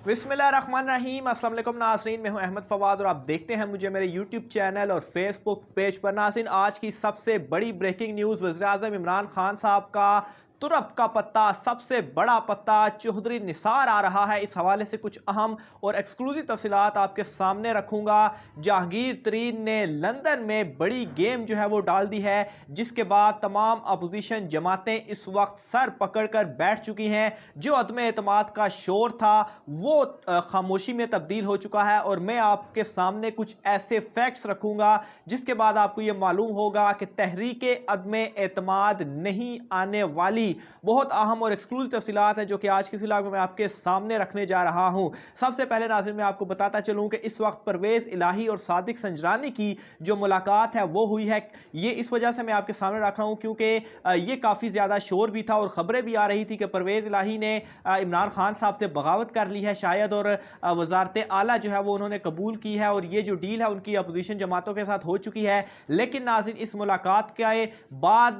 बिस्मिल्लाहिर्रहमानिर्रहीम। अस्सलाम वालेकुम नाज़रीन, मैं हूं अहमद फवाद और आप देखते हैं मुझे मेरे यूट्यूब चैनल और फेसबुक पेज पर। नाज़रीन, आज की सबसे बड़ी ब्रेकिंग न्यूज़, वज़ीर-ए-आज़म इमरान खान साहब का तुरप का पत्ता, सबसे बड़ा पत्ता चौधरी निसार आ रहा है। इस हवाले से कुछ अहम और एक्सक्लूसिव तफसीलात आपके सामने रखूंगा। जहांगीर तरीन ने लंदन में बड़ी गेम जो है वो डाल दी है, जिसके बाद तमाम अपोजिशन जमातें इस वक्त सर पकड़ कर बैठ चुकी हैं। जो अदम एतमाद का शोर था वो खामोशी में तब्दील हो चुका है और मैं आपके सामने कुछ ऐसे फैक्ट्स रखूंगा जिसके बाद आपको यह मालूम होगा कि तहरीक अदम एतमाद नहीं आने वाली। बहुत अहम और एक्सक्लूसिव तफसीलात हैं जो कि आज की व्लॉग में मैं आपके सामने रखने जा रहा हूं। सबसे पहले नाज़रीन मैं आपको बताता चलूं कि इस वक्त परवेज़ इलाही और सादिक संजरानी की जो मुलाकात है वो हुई है। ये इस वजह से मैं आपके सामने रख रहा हूं क्योंकि ये काफ़ी ज़्यादा शोर भी था और ख़बरें भी आ रही थी कि परवेज़ इलाही ने इमरान खान साहब से बगावत कर ली है शायद, और वजारत आला जो है वो उन्होंने कबूल की है और ये जो डील है उनकी अपोजिशन जमातों के साथ हो चुकी है। लेकिन नाज़रीन, इस मुलाकात के बाद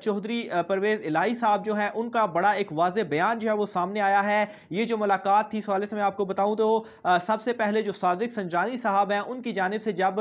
चौधरी परवेज़ इलाही साहब जो है उनका बड़ा एक वाज़े बयान जो है वो सामने आया है। ये जो मुलाकात थी इस हवाले से मैं आपको बताऊं तो सबसे पहले जो सादिक संजरानी साहब हैं उनकी जानिब से जब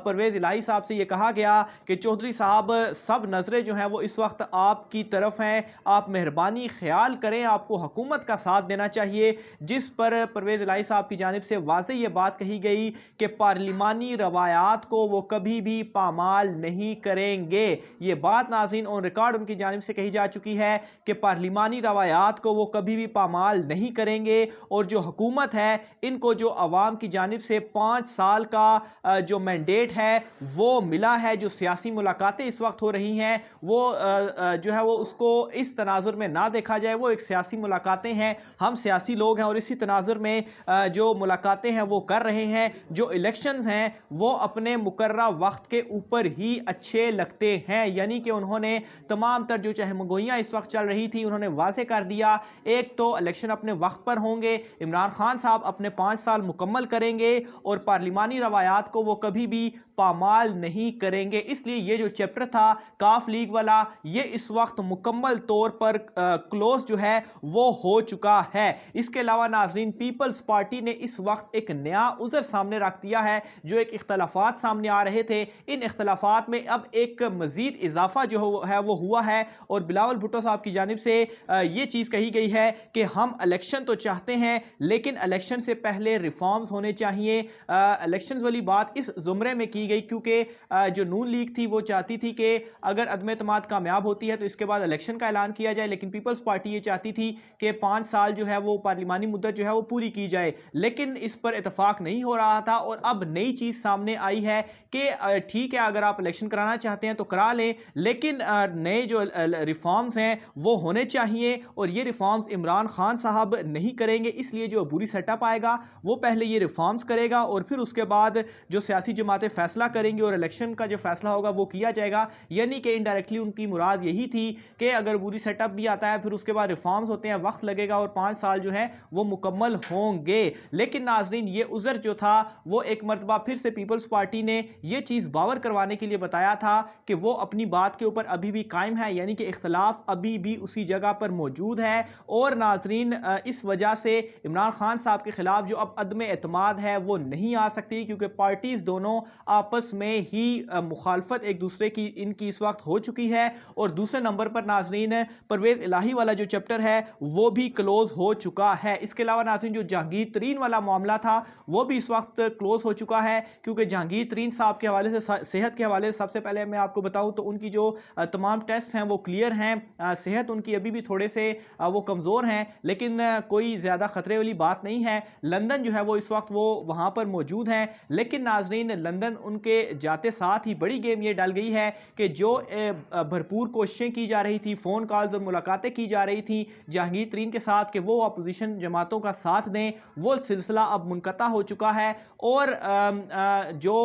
परवेज़ इलाही साहब से ये कहा गया कि चौधरी साहब सब नज़रें जो हैं वो इस वक्त आपकी तरफ हैं, आप मेहरबानी ख्याल करें, आपको हुकूमत का साथ देना चाहिए। जिस पर परवेज़ इलाही साहब की जानिब से वाज़े ये बात कही गई कि पार्लिमानी रवायात को वो कभी भी पामाल नहीं करेंगे। ये बात नाज़रीन ऑन रिकॉर्ड उनकी जानिब से कही जा चुकी है कि पार्लिमानी रवायात को वो कभी भी पामाल नहीं करेंगे और जो हुकूमत है इनको जो अवाम की जानिब से 5 साल का जो मैंडेट है वो मिला है। जो सियासी मुलाकातें इस वक्त हो रही हैं वो जो है वो उसको इस तनाजुर में ना देखा जाए। वो एक सियासी मुलाकातें हैं, हम सियासी लोग हैं और इसी तनाजुर में जो मुलाकातें हैं वो कर रहे हैं। जो इलेक्शंस हैं वो अपने मुकर्रा वक्त के ऊपर ही अच्छे लगते हैं, यानी कि उन्होंने तमाम तर जो चहमगोइयाँ इस वक्त चल रही थी उन्होंने वाज़े कर दिया। एक तो इलेक्शन अपने वक्त पर होंगे, इमरान खान साहब अपने 5 साल मुकम्मल करेंगे और पार्लिमानी रवायात को वो कभी भी पामाल नहीं करेंगे। इसलिए ये जो चैप्टर था काफ लीग वाला ये इस वक्त मुकम्मल तौर पर क्लोज जो है वो हो चुका है। इसके अलावा नाज़रीन, पीपल्स पार्टी ने इस वक्त एक नया उज़र सामने रख दिया है। जो एक इख्तलाफात सामने आ रहे थे, इन इख्तलाफात में अब एक मजीद इजाफा जो है वो हुआ है और बिलावल भुट्टो साहब की जानिब से ये चीज़ कही गई है कि हम इलेक्शन तो चाहते हैं लेकिन इलेक्शन से पहले रिफॉर्म्स होने चाहिए। इलेक्शन वाली बात इस जुमरे में की गई क्योंकि जो नून लीग थी वो चाहती थी कि अगर अदम एतमाद कामयाब होती है तो इसके बाद इलेक्शन का ऐलान किया जाए, लेकिन पीपल्स पार्टी ये चाहती थी कि 5 साल जो है वो पार्लिमानी मुद्दत जो है वो पूरी की जाए। लेकिन इस पर इतफाक नहीं हो रहा था और अब नई चीज़ सामने आई है कि ठीक है अगर आप इलेक्शन कराना चाहते हैं तो करा लें, लेकिन नए जो रिफॉर्म्स हैं वो होने चाहिए और ये रिफॉर्म्स इमरान खान साहब नहीं करेंगे। इसलिए जो अबूरी सेटअप आएगा वो पहले ये रिफॉर्म्स करेगा और फिर उसके बाद जो सियासी जमातें फैसला करेंगी और इलेक्शन का जो फैसला होगा वो किया जाएगा। यानी कि इनडायरेक्टली उनकी मुराद यही थी कि अगर अबूरी सेटअप भी आता है फिर उसके बाद रिफॉर्म्स होते हैं, वक्त लगेगा और 5 साल जो है वो मुकम्मल होंगे। लेकिन नाजरीन, ये उज़र जो था वो एक मरतबा फिर से पीपल्स पार्टी ने ये चीज़ बावर करवाने के लिए बताया था कि वो अपनी बात के ऊपर अभी भी कायम है, यानी कि इख्तलाफ अभी भी उसी जगह पर मौजूद है। और नाजरीन, इस वजह से इमरान खान साहब के खिलाफ जो अब अदम एतमाद है वो नहीं आ सकती क्योंकि पार्टीज दोनों आपस में ही मुखालफत एक दूसरे की इनकी इस वक्त हो चुकी है। और दूसरे नंबर पर नाजरीन, परवेज़ इलाही वाला जो चैप्टर है वो भी क्लोज हो चुका है। इसके अलावा नाजरीन, जो जहांगीर तरीन वाला मामला था वो भी इस वक्त क्लोज हो चुका है क्योंकि जहांगीर तरीन साहब के हवाले से, सेहत के हवाले से सबसे पहले मैं आपको बताऊं तो उनकी जो तमाम टेस्ट हैं वो क्लियर हैं। सेहत उनकी अभी भी थोड़े से वो कमज़ोर हैं लेकिन कोई ज़्यादा ख़तरे वाली बात नहीं है। लंदन जो है वो इस वक्त वो वहाँ पर मौजूद हैं, लेकिन नाजरीन लंदन उनके जाते साथ ही बड़ी गेम ये डल गई है कि जो भरपूर कोशिशें की जा रही थी, फ़ोन कॉल्स और मुलाकातें की जा रही थी जहांगीर तरीन के साथ कि वो अपोजिशन जमातों का साथ दें, वो सिलसिला अब मुनक़ता हो चुका है। और जो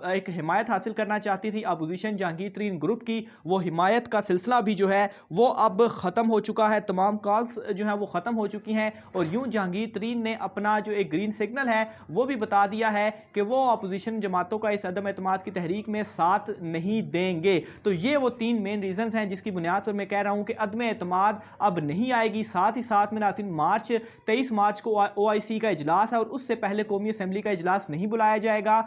एक हिमायत हासिल करना चाहती थी अपोजिशन जहांगीर तरीन ग्रुप की, वो हिमायत का सिलसिला भी जो है वो अब ख़त्म हो चुका है। तमाम कॉल्स जो है वो ख़त्म हो चुकी हैं और यूं जहांगीर तरीन ने अपना जो एक ग्रीन सिग्नल है वो भी बता दिया है कि वो अपोजिशन जमातों का इस अदम एतमाद की तहरीक में साथ नहीं देंगे। तो ये वो 3 मेन रीजंस हैं जिसकी बुनियाद पर मैं कह रहा हूं कि अदम एतमाद अब नहीं आएगी। साथ ही साथ में नाज़रीन 23 मार्च को OIC का इजलास है और उससे पहले कौमी असम्बली का इजलास नहीं बुलाया जाएगा।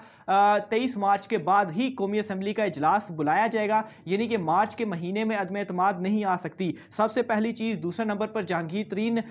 23 मार्च के बाद ही कौमी असम्बली का इजलास बुलाया जाएगा, यानी कि मार्च के महीने में अदम एतमाद नहीं आ सकती। सबसे पहली चीज़। दूसरे नंबर पर जहांगीर तरीन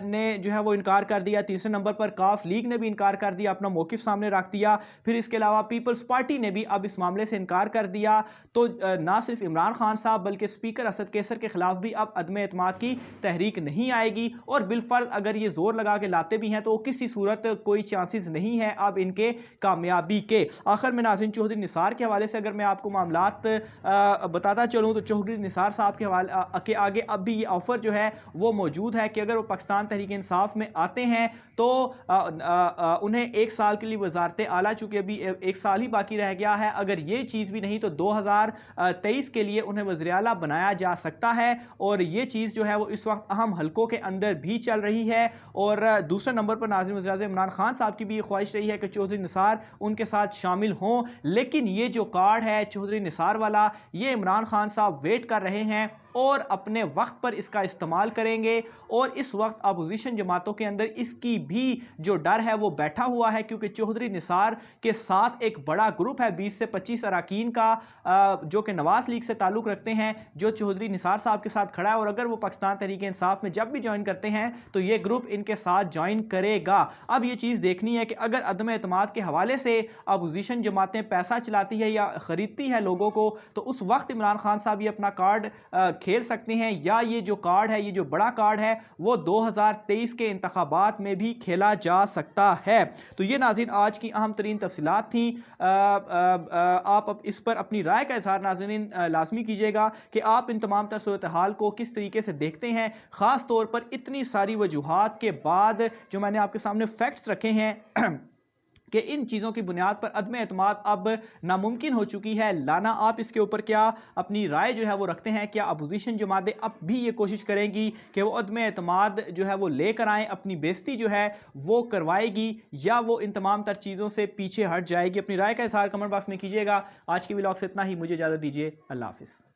ने जो है वो इनकार कर दिया। तीसरे नंबर पर काफ लीग ने भी इनकार कर दिया, अपना मौकिफ सामने रख दिया। फिर इसके अलावा पीपल्स पार्टी ने भी अब इस मामले से इनकार कर दिया। तो ना सिर्फ इमरान खान साहब बल्कि स्पीकर असद कैसर के खिलाफ भी अब अदम एतमाद की तहरीक नहीं आएगी। और बिलफर्ज अगर ये जोर लगा के लाते भी हैं तो किसी सूरत कोई चांसेस नहीं है अब इनके कामयाबी के। आखिर में नाज़रीन चौधरी निसार के हवाले से अगर मैं आपको मामलात बताता चलूँ तो चौधरी निसार साहब के हवाले के आगे अब भी ये ऑफर जो है वो मौजूद है कि अगर वो पाकिस्तान तहरीक इंसाफ में आते हैं तो उन्हें 1 साल के लिए वजारत आला, चूंकि अभी 1 साल ही बाकी रह गया है, अगर ये चीज़ भी नहीं तो 2023 के लिए उन्हें वज़ीर आला बनाया जा सकता है। और ये चीज़ जो है वो इस वक्त अहम हलकों के अंदर भी चल रही है। और दूसरे नंबर पर नाज़रीन वज़ीर आज़म इमरान खान साहब की भी ये ख्वाहिश रही है कि चौधरी निसार उनके साथ शामिल हों, लेकिन ये जो कार्ड है चौधरी निसार वाला, ये इमरान खान साहब वेट कर रहे हैं और अपने वक्त पर इसका इस्तेमाल करेंगे। और इस वक्त अपोजिशन जमातों के अंदर इसकी भी जो डर है वो बैठा हुआ है, क्योंकि चौधरी निसार के साथ एक बड़ा ग्रुप है 20 से 25 अरकान का, जो कि नवाज लीग से ताल्लुक़ रखते हैं, जो चौधरी निसार साहब के साथ खड़ा है। और अगर वो पाकिस्तान तहरीक इंसाफ में जब भी ज्वाइन करते हैं तो ये ग्रुप इनके साथ ज्वाइन करेगा। अब ये चीज़ देखनी है कि अगर अदम एतमाद के हवाले से अपोजिशन जमातें पैसा चलाती है या ख़रीदती है लोगों को, तो उस वक्त इमरान खान साहब ये अपना कार्ड खेल सकते हैं, या ये जो कार्ड है, ये जो बड़ा कार्ड है, वो 2023 के इंतखाबात में भी खेला जा सकता है। तो ये नाज़रीन आज की अहम तरीन तफसीलात थी। आप इस पर अपनी राय का इजहार नाज़रीन लाजमी कीजिएगा कि आप इन तमाम तर सूरत हाल को किस तरीके से देखते हैं, ख़ास तौर पर इतनी सारी वजूहात के बाद जो मैंने आपके सामने फैक्ट्स रखे हैं कि इन चीज़ों की बुनियाद पर अदम एतमाद अब नामुमकिन हो चुकी है लाना। आप इसके ऊपर क्या अपनी राय जो है वो रखते हैं? क्या अपोजिशन जमातें अब भी ये कोशिश करेंगी कि वो अदम एतमाद जो है वो लेकर आएँ, अपनी बेइज्जती जो है वो करवाएगी, या वो इन तमाम तर चीज़ों से पीछे हट जाएगी? अपनी राय का इज़हार कमेंट बॉक्स में कीजिएगा। आज की व्लॉग से इतना ही, मुझे इजाज़त दीजिए। अल्लाह हाफ़िज़।